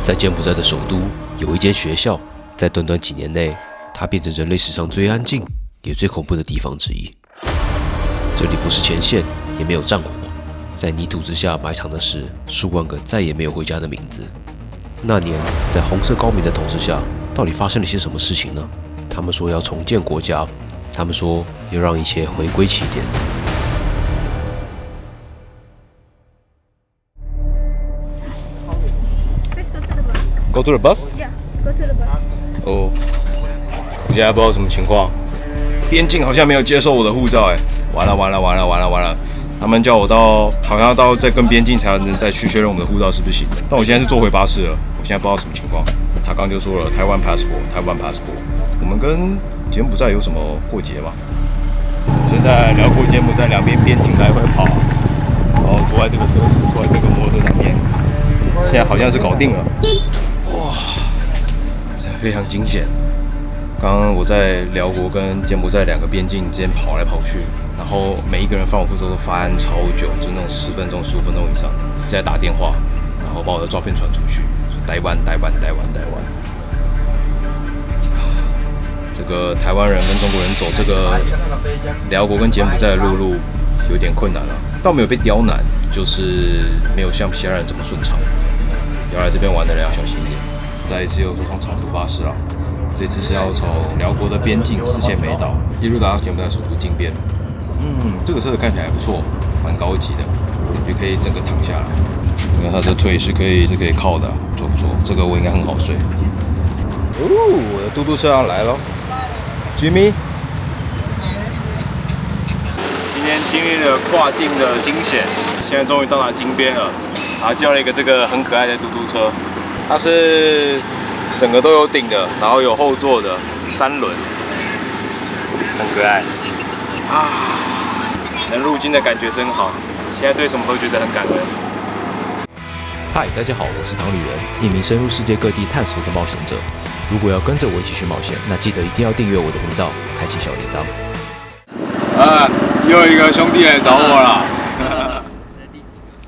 在柬埔寨的首都，有一間學校，在短短幾年內，它變成人類史上最安靜也最恐怖的地方之一。這裡不是前線，也沒有戰火，在泥土之下埋藏的是數萬個再也沒有回家的名字。那年，在紅色高棉的統治下，到底發生了些什麼事情呢？他們說要重建國家，他們說要讓一切回歸起點。Go to the bus? Yeah, go to the bus. 哦，我现在不知道什麼情況，邊境好像沒有接受我的護照，完了！他們叫我好像要到再跟邊境才能再去確認我們的護照是不是行的。但我現在是坐回巴士了，我現在不知道什麼情況。他剛就說了台灣 passport。我們跟柬埔寨有什麼過節嗎？現在寮國柬埔寨兩邊邊境來回跑，然後坐在這個車子，坐在這個摩托車上面，現在好像是搞定了。哇，這非常驚險！剛剛我在寮國跟柬埔寨兩個邊境之間跑來跑去，然後每一個人放我護照都發案超久，就那種10分鐘、15分鐘以上，在打電話，然後把我的照片傳出去，說台灣。這個台灣人跟中國人走這個寮國跟柬埔寨的路有點困難了，倒沒有被刁難，就是沒有像其他人這麼順暢。要來這邊玩的人要小心一點。再一次又坐上長途巴士了，這次是要從寮國的邊境4千美島一路打到柬埔寨首都金邊。這個車子看起來還不錯，蠻高級的，感覺可以整個躺下來。因為它的腿是可以靠的，不錯。這個我應該很好睡。哦，我的嘟嘟車要來了 ，Jimmy。今天經歷了跨境的驚險，現在終於到達金邊了。然後叫了一個這個很可愛的嘟嘟車，它是整個都有頂的，然後有後座的3輪，很可愛啊！能入金的感覺真好，現在對什麼都覺得很感恩。嗨，大家好，我是唐旅人，一名深入世界各地探索的冒險者。如果要跟着我一起去冒險，那記得一定要訂閱我的頻道，開啟小鈴鐺。又一個兄弟來找我了。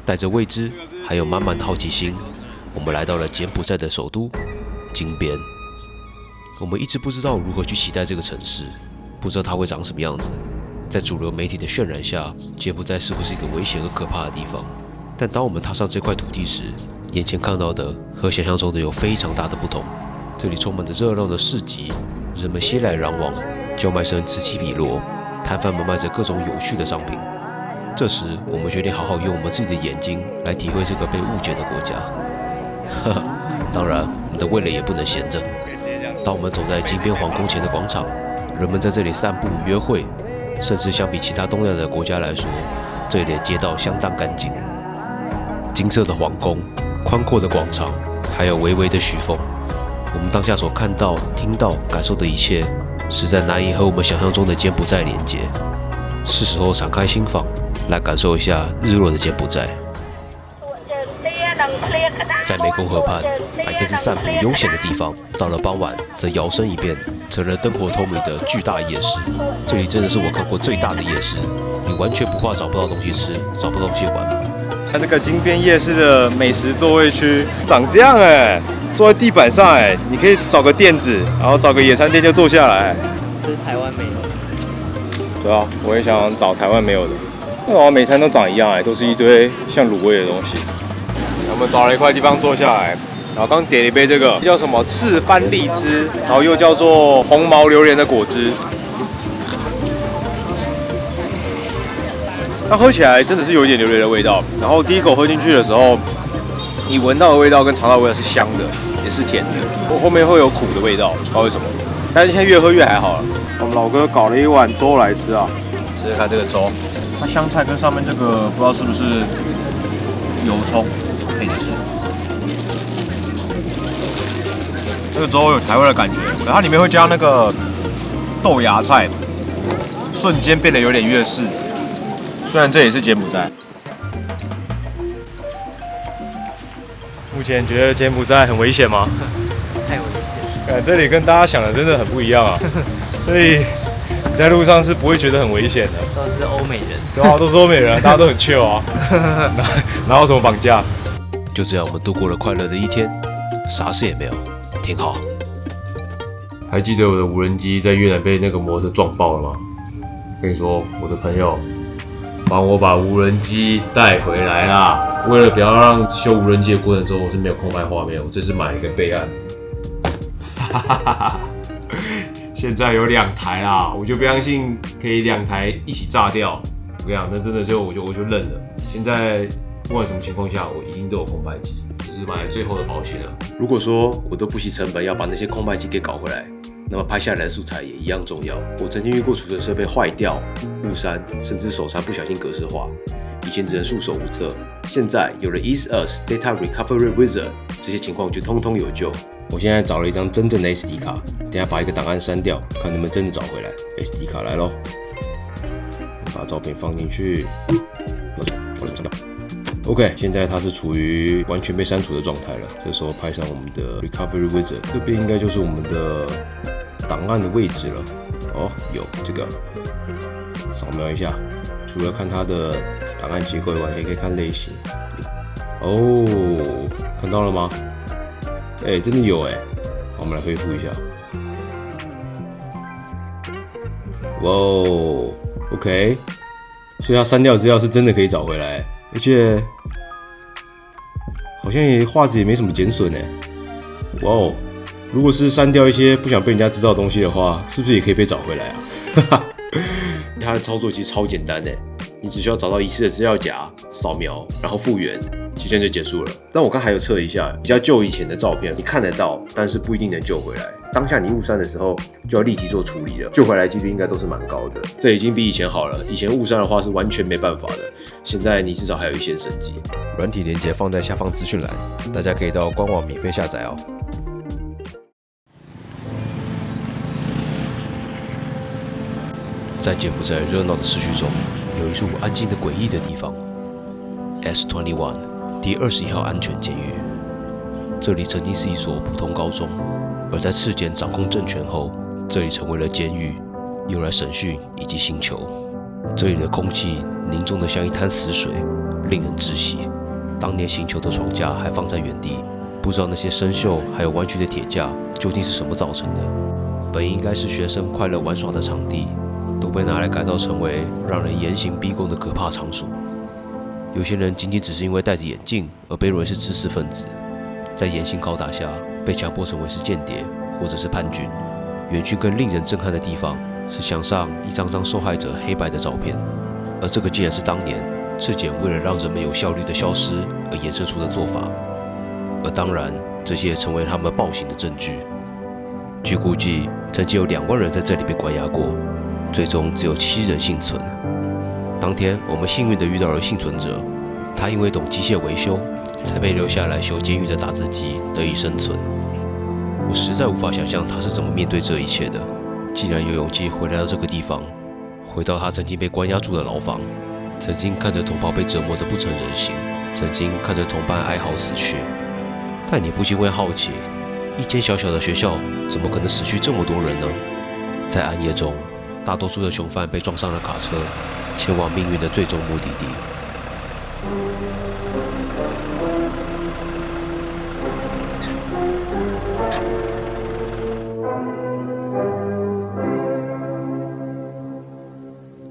帶着未知，還有滿滿的好奇心，我們來到了柬埔寨的首都金邊。我們一直不知道如何去期待這個城市，不知道它會長什麼樣子。在主流媒體的渲染下，柬埔寨似乎是一個危險和可怕的地方。但當我們踏上這塊土地時，眼前看到的和想象中的有非常大的不同。這裡充滿着熱鬧的市集，人們熙來攘往，叫賣聲此起彼落，攤販們賣着各種有趣的商品。這時，我們決定好好用我們自己的眼睛來體會這個被誤解的國家。呵呵，當然，我們的味蕾也不能閒着。當我們走在金邊皇宮前的廣場，人們在這裡散步、約會，甚至相比其他東亞的國家來說，這裡的街道相當乾淨。金色的皇宮、寬闊的廣場，還有微微的徐風，我們當下所看到、聽到、感受的一切，實在難以和我們想象中的柬埔寨連接。是時候敞開心房，來感受一下日落的柬埔寨。在湄公河畔，白天是散步悠閒的地方，到了傍晚則搖身一變成了燈火通明的巨大夜市。這裡真的是我看過最大的夜市，你完全不怕找不到東西吃，找不到東西玩。它這個金邊夜市的美食座位區長這樣坐在地板上你可以找個墊子，然後找個野餐墊就坐下來。吃台灣沒有的。對啊，我也想找台灣沒有的。那好像每餐都長一樣都是一堆像滷味的東西。我們找了一塊地方坐下來，然後剛點了一杯這個叫什麼赤番荔枝，然後又叫做紅毛榴蓮的果汁。它喝起來真的是有一點榴蓮的味道，然後第一口喝進去的时候，你聞到的味道跟嘗到的味道是香的，也是甜的，後面會有苦的味道，不知道為什麼。但是現在越喝越還好了。我們老哥搞了一碗粥來吃啊，吃吃看這個粥，它香菜跟上面這個不知道是不是油蔥配着吃。這個粥有台灣的感覺，然後它裡面會加那個豆芽菜，瞬間變得有點粵式。雖然這也是柬埔寨，目前覺得柬埔寨很危險嗎？太危險！這裡跟大家想的真的很不一樣啊，所以你在路上是不會覺得很危險的。都是歐美人，對啊，都是歐美人，大家都很 chill 啊，哪有什麼綁架？就這樣，我們度過了快樂的一天。啥事也沒有，挺好。還記得我的無人機在越南被那個摩托車撞爆了嗎？跟你說，我的朋友幫我把無人機帶回來啦。為了不要讓修無人機的過程中我是沒有空拍畫面，我這次買了一個備案。現在有2台啦，我就不相信可以2台一起炸掉。我跟你講，那真的是我就認了。現在不管什麼情況下，我一定都有空拍機，這是買最後的保險了。如果說我都不惜成本要把那些空拍機給搞回來，那麼拍下來的素材也一樣重要。我曾經遇過儲存設備壞掉、誤刪，甚至手殘不小心格式化，以前只能束手無策，現在有了 EaseUS Data Recovery Wizard， 這些情況就通通有救。我現在找了一張真正的 SD 卡，等下把一個檔案刪掉，看能不能真的找回來。SD 卡來咯，把照片放進去，刪掉。OK， 現在它是處於完全被刪除的狀態了。這時候拍上我們的 Recovery Wizard， 這邊應該就是我們的檔案的位置了。哦，有這個，掃描一下。除了看它的檔案結構以外，也可以看類型。哦，看到了嗎？真的有好，我們來恢復一下。哇哦 ，OK， 所以它刪掉的資料是真的可以找回來，而且好像畫質也沒什麼減損哇哦，如果是刪掉一些不想被人家知道的東西的話，是不是也可以被找回来啊？哈哈，它的操作其實超簡單你只需要找到遺失的資料夾，掃描，然後復原。期限就結束了。但我剛還有測一下比較舊以前的照片，你看得到，但是不一定能救回來。當下你誤刪的時候，就要立即做處理了，救回來幾率應該都是蠻高的。這已經比以前好了，以前誤刪的話是完全沒辦法的，現在你至少還有一線生機。軟體連結放在下方資訊欄，大家可以到官網免費下載哦。在柬埔寨熱鬧的市區中，有一處安靜的詭異的地方 ，S21 第21號安全監獄。這裡曾經是一所普通高中，而在赤柬掌控政權後，這裡成為了監獄，用來審訊以及刑求。這裡的空氣凝重得像一灘死水，令人窒息。當年刑求的床架還放在原地，不知道那些生鏽還有彎曲的鐵架究竟是什麼造成的。本應該是學生快樂玩耍的場地，都被拿來改造成為讓人嚴刑逼供的可怕場所。有些人僅僅只是因為戴着眼鏡而被認為是知識分子，在嚴刑拷打下被強迫成為是間諜或者是叛軍。園區更令人震撼的地方是牆上一張張受害者黑白的照片，而這個竟然是當年赤柬為了讓人們有效率的消失而衍生出的做法。而當然，這些也成為他們暴行的證據。據估計，曾經有2萬人在這裡被關押過，最終只有7人幸存。當天，我們幸運地遇到了幸存者，他因為懂機械維修，才被留下來修監獄的打字機，得以生存。我實在無法想象他是怎麼面對這一切的，竟然有勇氣回來到這個地方，回到他曾經被關押住的牢房，曾經看着同胞被折磨得不成人形，曾經看着同伴哀嚎死去。但你不禁會好奇，一間小小的學校怎麼可能死去這麼多人呢？在暗夜中，大多數的囚犯被裝上了卡車，前往命運的最終目的地。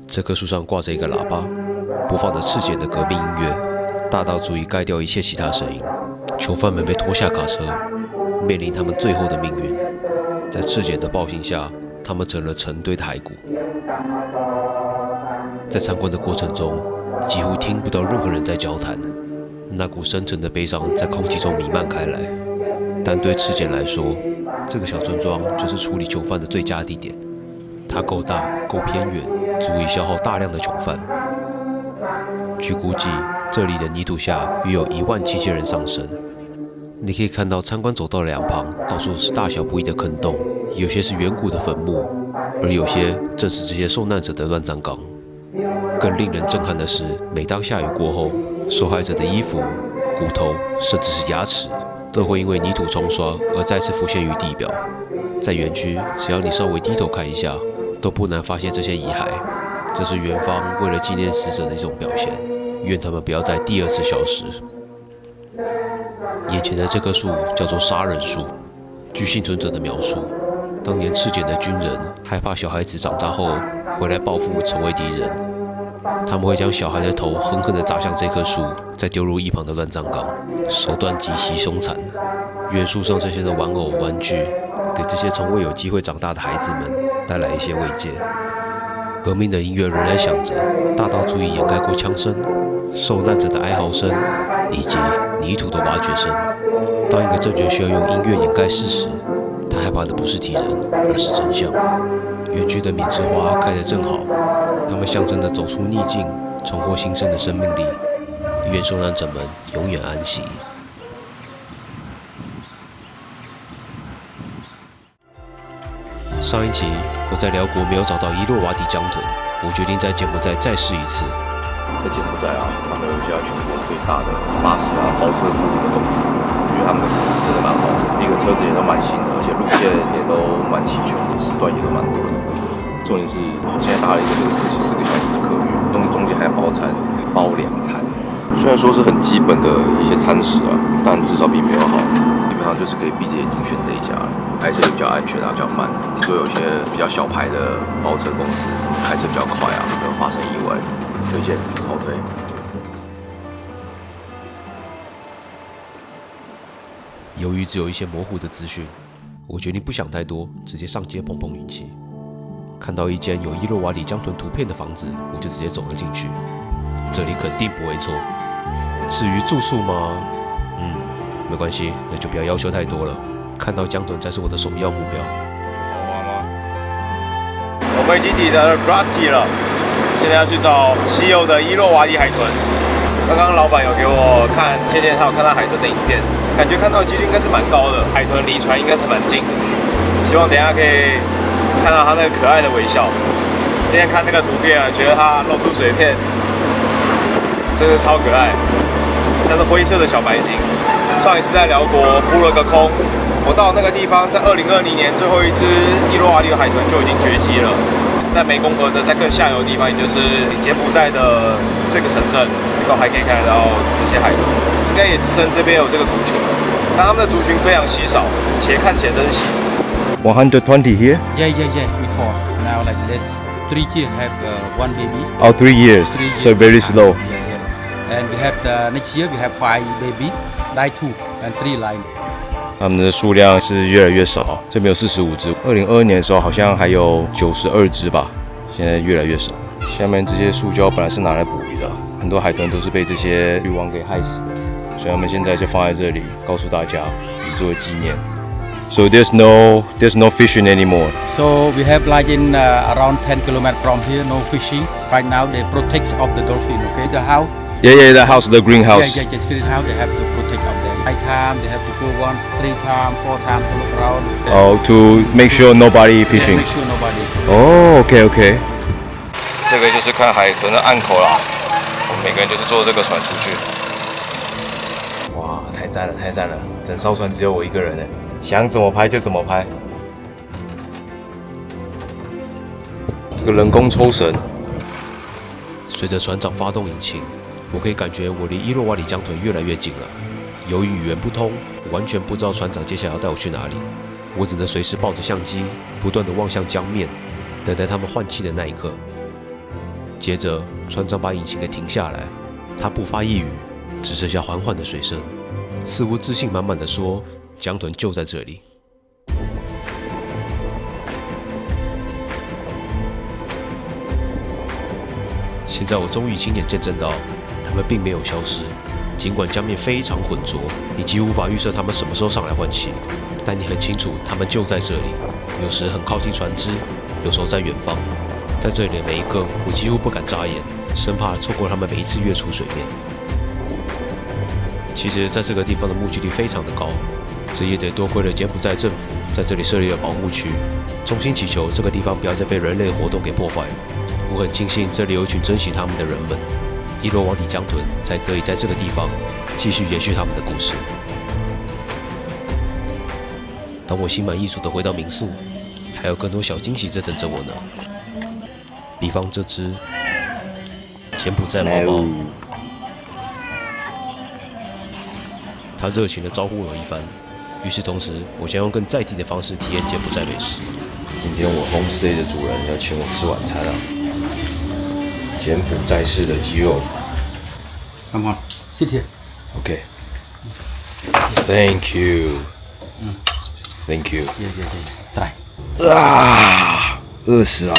這棵樹上掛着一個喇叭，播放着赤柬的革命音樂，大到足以蓋掉一切其他聲音。囚犯們被拖下卡車，面臨他們最後的命運。在赤柬的暴行下，他們成了成堆的骸骨。在參觀的過程中，幾乎聽不到任何人在交談，那股深沉的悲傷在空氣中彌漫開來。但對赤柬來說，這個小村莊就是處理囚犯的最佳地點。它夠大，夠偏遠，足以消耗大量的囚犯。據估計，這裡的泥土下約有17000人喪生。你可以看到參觀走道的兩旁，到處是大小不一的坑洞，有些是遠古的墳墓，而有些正是這些受難者的亂葬崗。更令人震撼的是，每當下雨過後，受害者的衣服、骨頭，甚至是牙齒，都會因為泥土沖刷而再次浮現於地表。在園區，只要你稍微低頭看一下，都不難發現這些遺骸。這是園方為了紀念死者的一種表現，願他們不要再第2次消失。眼前的這棵樹叫做殺人樹。據幸存者的描述，當年赤柬的軍人害怕小孩子長大後回來報復，成為敵人，他們會將小孩的頭狠狠地砸向這棵樹，再丟入一旁的亂葬崗，手段極其兇殘。願樹上這些的玩偶玩具，給這些從未有機會長大的孩子們帶來一些慰藉。革命的音樂仍然響着，大到足以掩蓋過槍聲、受難者的哀嚎聲以及泥土的挖掘聲。當一個政權需要用音樂掩蓋事實，他害怕的不是敵人，而是真相。遠去的緬梔花開得正好，它們象徵着走出逆境、重獲新生的生命力。願受難者們永遠安息。上一期我在寮國沒有找到伊洛瓦底江豚，我決定在柬埔寨再試一次。在柬埔寨啊，他們有一家全國最大的巴士包車服務的公司，我覺得他們的服務真的蠻好的。第一個車子也都蠻新的，而且路線也都蠻齊全的，時段也都蠻多的。重點是現在搭了一個這個44個小時的客運，中間還有包餐、包兩餐。雖然說是很基本的一些餐食啊，但至少比沒有好。基本上就是可以閉着眼睛選這一家，開車也比較安全啊，比較慢。聽說有些比較小牌的包車公司開車比較快啊，沒有發生意外。推薦，超推。由於只有一些模糊的資訊，我決定不想太多，直接上街碰碰運氣。看到一間有伊洛瓦底江豚圖片的房子，我就直接走了進去。這裡肯定不會錯。至於住宿嗎？沒關係，那就不要要求太多了。看到江豚才是我的首要目標。我們已經抵達了 Grati 了，現在要去找稀有的伊洛瓦底海豚。剛剛老闆有給我看，前天他有看到海豚的影片，感覺看到的幾率應該是蠻高的。海豚離船應該是蠻近的，希望等一下可以看到它那個可愛的微笑。之前看那個圖片啊，覺得它露出水片，真的超可愛，像是灰色的小白鯨。上一次在寮國撲了個空，我到那個地方，在2020年最後一只伊洛瓦底海豚就已經絕跡了。在湄公河的在更下游的地方，也就是柬埔寨的這個城鎮，都還可以看得到這些海豚。應該也只剩這邊有這個族群了，但他們的族群非常稀少，且看且珍惜。120 here? Yeah. Before now like this, 3 years have one baby. Oh, 3 years. So very slow. Yeah. And we have the next year we have 5 baby, die 2 and 3 line. 它們的数量是越来越少，這邊有45只，2022年的時候好像還有92只吧，現在越來越少。下面這些塑膠本來是拿來捕魚的，很多海豚都是被這些漁網給害死的，所以我們現在就放在這裡，告訴大家，以作為紀念。So there's no fishing anymore. So we have like in around 10 kilometers from here, no fishing. Right now they protect of the dolphin. Okay, the house. Yeah, the house, the greenhouse. Yeah, greenhouse. They have to protect of them. Night time they have to go 1, 3 times, 4 times to look around. Oh, to make sure nobody fishing. Yeah, make sure nobody. Oh, okay. 這個就是看海豚的岸口啦，我們每個人就是坐這個船出去。哇，太讚了！整艘船只有我一個人呢，想怎麼拍就怎麼拍。這個人工抽繩，隨着船長發動引擎，我可以感覺我離伊洛瓦底江豚越來越近了。由於語言不通，我完全不知道船長接下來要帶我去哪裡，我只能隨時抱着相機，不斷地望向江面，等待他們換氣的那一刻。接着，船長把引擎給停下來，他不發一語，只剩下緩緩的水聲，似乎自信滿滿地說：“江豚就在這裡。”現在我終於親眼見證到，他們並沒有消失。儘管江面非常渾濁，你幾乎無法預測他們什麼時候上來換氣，但你很清楚他們就在這裡。有時很靠近船隻，有時候在遠方。在這裡的每一刻，我幾乎不敢眨眼，生怕錯過他們每一次躍出水面。其實，在這個地方的目擊率非常的高，這也得多虧了柬埔寨政府在這裡設立了保護區，衷心祈求這個地方不要再被人類活動給破壞。我很慶幸這裡有一群珍惜他們的人們。伊洛瓦底江豚才得以在這個地方繼續延續他們的故事。當我心滿意足地回到民宿，還有更多小驚喜在等着我呢。比方這隻柬埔寨貓貓，他熱情地招呼我一番。與此同時，我將用更在地的方式體驗柬埔寨美食。今天我 homestay 的主人要請我吃晚餐啊，柬埔寨式的雞肉。Come on, sit here. OK. Thank you. Thank you. Try. 啊，餓死了！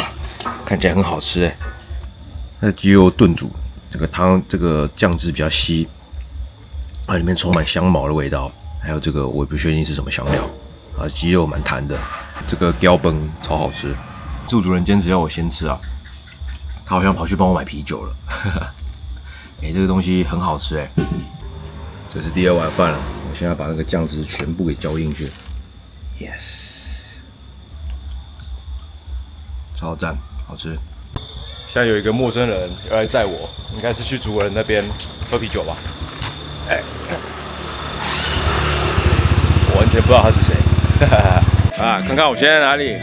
看起來很好吃哎。那雞肉燉煮，這個湯這個醬汁比較稀，啊，裡面充滿香茅的味道，還有這個我也不確定是什麼香料，啊，雞肉蠻彈的，這個標本超好吃。駐主人堅持要我先吃啊，他好像跑去幫我買啤酒了。哎，這個東西很好吃哎。這是第二碗飯了，我現在把那個醬汁全部給澆進去。Yes， 超讚，好吃。現在有一個陌生人要來載我，應該是去主人那邊喝啤酒吧。哎，我完全不知道他是誰。啊，看看我现在在哪裡？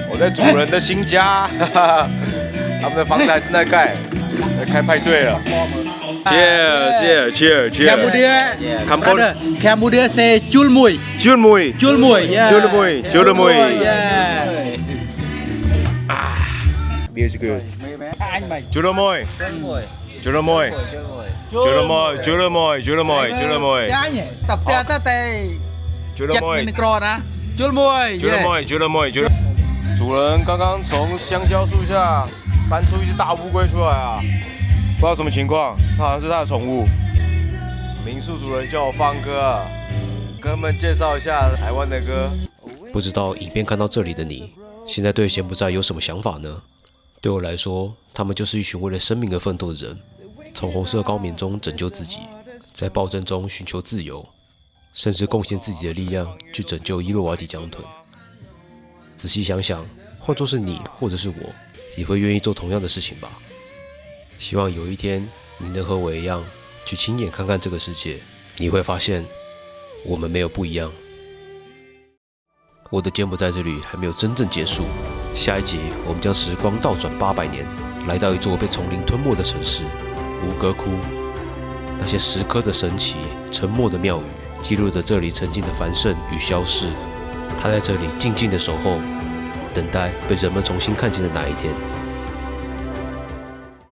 我在主人的新家，他们的房子還正在蓋，在開派對了。Cheers. Cambodia say julmui. Julmui. Yeah. Julmui. Yeah. Music good. Anh mày. Julmui. Tập ra ta tay. Chặt lên cro nè. Julmui. Julmui. 主人剛剛從香蕉樹下搬出一隻大烏龜出來啊！不知道什麼情況，它好像是他的寵物。民宿主人叫我放歌啊，跟他們介紹一下台灣的歌。不知道影片看到這裡的你，現在對柬埔寨有什麼想法呢？對我來說，他們就是一群為了生命而奮鬥的人，從紅色高棉中拯救自己，在暴政中尋求自由，甚至貢獻自己的力量去拯救伊洛瓦底江豚。仔細想想，換作是你或者是我，也會願意做同樣的事情吧。希望有一天你能和我一樣，去親眼看看這個世界，你會發現我們沒有不一樣。我的柬埔寨之旅還沒有真正結束，下一集我們將時光倒轉800年，來到一座被叢林吞沒的城市——吳哥窟。那些石刻的神奇、沉默的廟宇，記錄着這裡曾經的繁盛與消逝。他在這裡靜靜的守候，等待被人們重新看見的那一天。